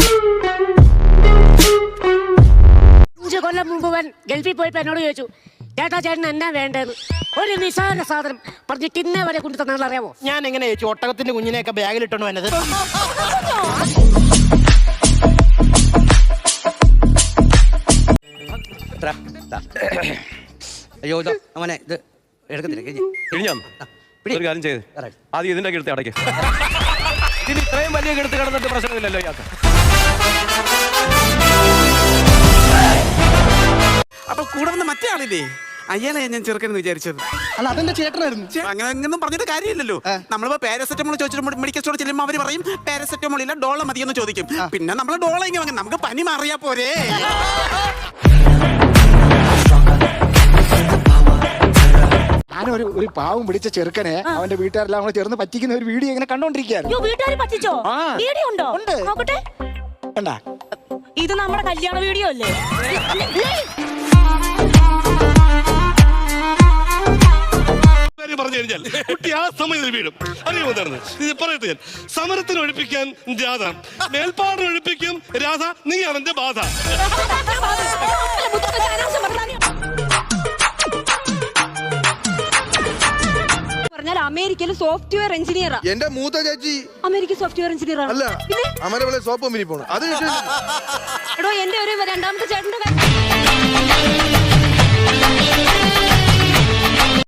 5 കൊല്ലം മുമ്പ് ഗൾഫിൽ പോയപ്പോ എന്നോട് ചോദിച്ചു, ചേട്ടാ ചേട്ടന് എന്നാ വേണ്ടതെന്ന്. ഒരു നിസാര സാധനം പറഞ്ഞിട്ട് ഇന്നേ വരെ കൊണ്ടു തന്നാൽ അറിയാമോ? ഞാൻ എങ്ങനെ ചോദിച്ചു ഒട്ടകത്തിന്റെ കുഞ്ഞിനെയൊക്കെ ബാഗിലിട്ടോണ്ട് വന്നത്? അയ്യോ ഇത് അവനെ ഇത് എടുക്കത്തില്ല. ഒരു കാര്യം ചെയ്ത് ആദ്യം ഇതിന്റെ എടുത്ത് അടയ്ക്ക്. ഇതിന് ഇത്രയും വലിയ എടുത്ത് കിടന്നിട്ട് പ്രശ്നമില്ലല്ലോ ഇയാൾക്ക്. അപ്പൊ കൂടെ വന്ന മറ്റേ ആളില്ലേ, അയ്യാളെ ഞാൻ ചെറുക്കെന്ന് വിചാരിച്ചത്. അല്ല അതെന്റെ ചേട്ടനായിരുന്നു. അങ്ങനെയൊന്നും പറഞ്ഞിട്ട് കാര്യമില്ലല്ലോ. നമ്മളിപ്പോ പാരസെറ്റമോൾ ചോദിച്ചിട്ട് മെഡിക്കൽ സ്റ്റോർ ചെല്ലുമ്പോൾ അവര് പറയും പാരസെറ്റമോൾ ഇല്ല, ഡോള മതിയെന്ന് ചോദിക്കും. പിന്നെ നമ്മൾ ഡോള ഇങ്ങനെ വാങ്ങും, നമുക്ക് പനി മാറിയാ പോരെ. ഞാനൊരു പാവം പിടിച്ച ചെറുക്കനെ അവന്റെ വീട്ടുകാരെല്ലാം കൂടെ ചേർന്ന് പറ്റിക്കുന്ന ഒരു വീഡിയോ ഇങ്ങനെ കണ്ടോണ്ടിരിക്കുകയായിരുന്നു. വീട്ടുകാർ പറ്റിച്ചോ? വീഡിയോ ഉണ്ടോ? നോക്കട്ടെ. കണ്ടാ? ഇത് നമ്മുടെ കല്യാണ വീഡിയോ അല്ലേ? പറഞ്ഞു കഴിഞ്ഞാൽ കുട്ടി ആ സമയത്ത് വീഴും. അറിയാമോ ഇത് പറയട്ടെ ഞാൻ. സമരത്തിന് ഒഴിപ്പിക്കാൻ രാധ, മേൽപ്പാട് ഒഴിപ്പിക്കും രാധ, നീ അവന്റെ ബാധ. പറഞ്ഞാൽ അമേരിക്കയിൽ സോഫ്റ്റ്വെയർ എഞ്ചിനീയർ. എന്റെ മൂത്ത ചേച്ചി അമേരിക്ക സോഫ്റ്റ്വെയർ എഞ്ചിനീയർ ആണ്. അല്ല, അമരവിളെ സോപ്പ് കമ്പനി പോണം. അത് എടോ എന്റെ ഒരു രണ്ടാമത്തെ ചേട്ടന്റെ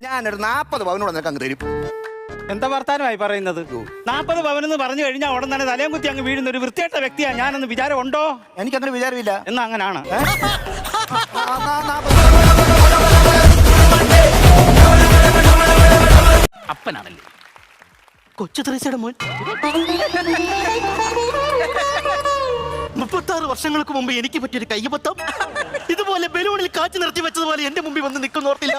ഞാനൊരു 40 പവനോട് നിനക്ക് അങ്ങ് തരും. എന്താ വർത്താനമായി പറയുന്നത്? 40 പവനെന്ന് പറഞ്ഞു കഴിഞ്ഞാൽ ഉടൻ തന്നെ തലയും കുത്തി അങ്ങ് വീഴുന്ന ഒരു വൃത്തിയായിട്ട വ്യക്തിയാണ് ഞാനെന്ന് വിചാരം ഉണ്ടോ? എനിക്കങ്ങനെ വിചാരമില്ല. എന്നാ അങ്ങനാണ്. അപ്പനാണല്ലേ കൊച്ചു തെരേസയുടെ മോൻ. 36 വർഷങ്ങൾക്ക് മുമ്പ് എനിക്ക് പറ്റിയൊരു കയ്യബദ്ധം ഇതുപോലെ ബലൂണിൽ കാച്ചു നിർത്തി വെച്ചതുപോലെ എന്റെ മുമ്പിൽ വന്ന് നിൽക്കുന്നോർത്തില്ല.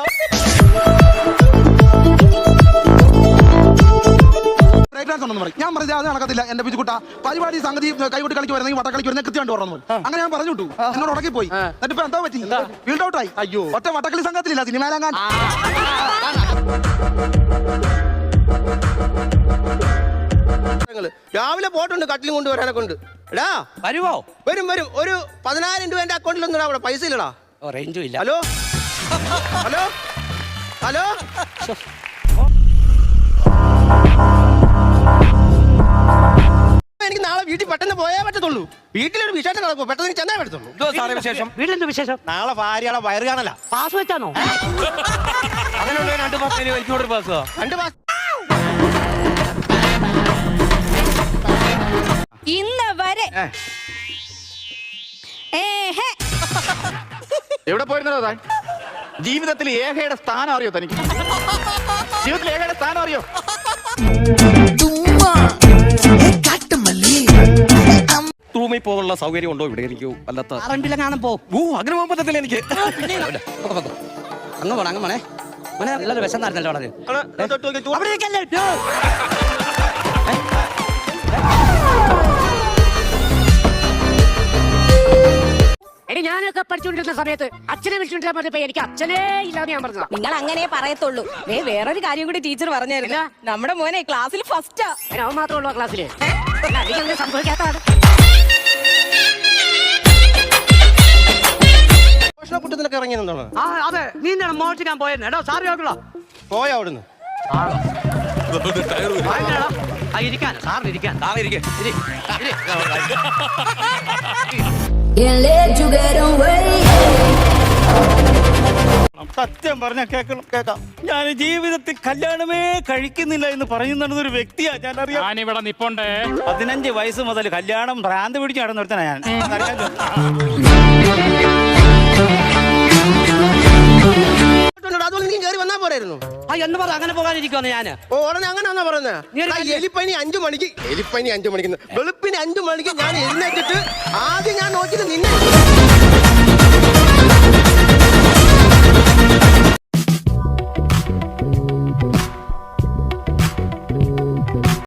ഞാൻ പറഞ്ഞത് അത് നടക്കത്തില്ല. എന്റെ പിച്ചുകുട്ട പരിപാടി സംഗതി കൈകൊട്ടി കളിക്ക് വരുന്നെങ്കിൽ വട്ടക്കളിക്ക് വരുന്ന കൃത്യമായിട്ട് പറഞ്ഞു. അങ്ങനെ ഞാൻ പറഞ്ഞു വിട്ടു. എന്നോട് ഉടക്കി പോയി. എന്നിട്ട് എന്താ പറ്റി? ഫീൽഡ് ഔട്ടായി. അയ്യോ, ഒറ്റ വട്ടക്കളി സംഘത്തിലില്ല സിനിമയിലെങ്ങാൻ. രാവിലെ പോട്ടുണ്ട് കട്ടിലും കൊണ്ട് വരാനെ കൊണ്ട്. എടാ വരുവോ? വരും. ഒരു 10,000 രൂപ എന്റെ അക്കൗണ്ടിലൊന്നും അവിടെ പൈസ ഇല്ലടാ. റേഞ്ചും ഇല്ല. Hello hello hello. എനിക്ക് നാളെ വീട്ടിൽ പെട്ടെന്ന് പോയേ പറ്റത്തുള്ളൂ. വീട്ടിലൊരു വിശേഷം നടക്കും, പെട്ടെന്ന് ചെന്നേ പറ്റത്തുള്ളൂ. വിശേഷം? വീട്ടിലെന്ത് വിശേഷം? നാളെ ഭാര്യയുടെ വയറ് കാണല. പാസ് വെച്ചാണോ? അങ്ങനെയുള്ള 2 പാസ് എനിക്കോട് പാസ്. 2 മാസം ഇന്ന് വരെ എവിടെ പോയിരുന്നോ താൻ? ജീവിതത്തിൽ ഏകയുടെ സ്ഥാനം അറിയോ തനിക്ക്? ജീവിതത്തിൽ ഏകയുടെ സ്ഥാനം അറിയോ? റൂമിൽ പോകാനുള്ള സൗകര്യം ഉണ്ടോ ഇവിടെ? എനിക്ക് അല്ലാത്ത കാണാൻ പോ. അങ്ങനെ പോകാൻ പറ്റത്തില്ല എനിക്ക്. അങ്ങ് പോണേ മോനെ. നല്ലൊരു വിശന്നായിരുന്നല്ലോ വളരെ. എടി ഞാനൊക്കെ പഠിച്ചുകൊണ്ടിരുന്ന സമയത്ത് അച്ഛനെ വിളിച്ചോണ്ടിരാൻ പറഞ്ഞപ്പോ എനിക്ക് അച്ഛനേ ഇല്ലാന്ന് ഞാൻ പറഞ്ഞതാ. നിങ്ങൾ അങ്ങനെ പറയത്തുള്ളൂ. വേറൊരു കാര്യം കൂടി ടീച്ചർ പറഞ്ഞായിരുന്നു. നമ്മുടെ മോനെ ക്ലാസ്സിൽ ഫസ്റ്റാ. അവൻ മാത്രമേ ഉള്ളൂ ക്ലാസ്സില്. എനിക്കങ്ങനെ സംഭവിക്കാത്തതാണ്. കുട്ടത്തിനൊക്കെ ഇറങ്ങിയെന്നോ? അതെ, നീ എന്താണ് മോഷിക്കാൻ പോയെന്ന്? എടോ സാറി നോക്കണോ? പോയാ അവിടുന്ന്. സത്യം പറഞ്ഞ കേൾക്കാം. ഞാൻ ജീവിതത്തിൽ കല്യാണമേ കഴിക്കുന്നില്ല എന്ന് പറഞ്ഞു നടന്നൊരു വ്യക്തിയാ ഞാൻ. അറിയാം, ഞാനിവിടെ നിപ്പുണ്ടേ. 15 വയസ്സ് മുതൽ കല്യാണം ഭ്രാന്ത് പിടിച്ച് നടന്നിരുത്തനാ ഞാൻ. അതുപോലെ നീ കയറി വന്നാ പോരായിരുന്നു. എന്ന് പറ അങ്ങനെ പോകാനിരിക്കുവാന്ന് ഞാന്. ഉടനെ അങ്ങനെ എന്നാ പറയുന്നത്? എലിപ്പനി 5 മണിക്ക് വെളുപ്പിന് 5 മണിക്ക് ഞാൻ എഴുന്നേറ്റിട്ട് ആദ്യം ഞാൻ നോക്കിയത് നിന്നെ.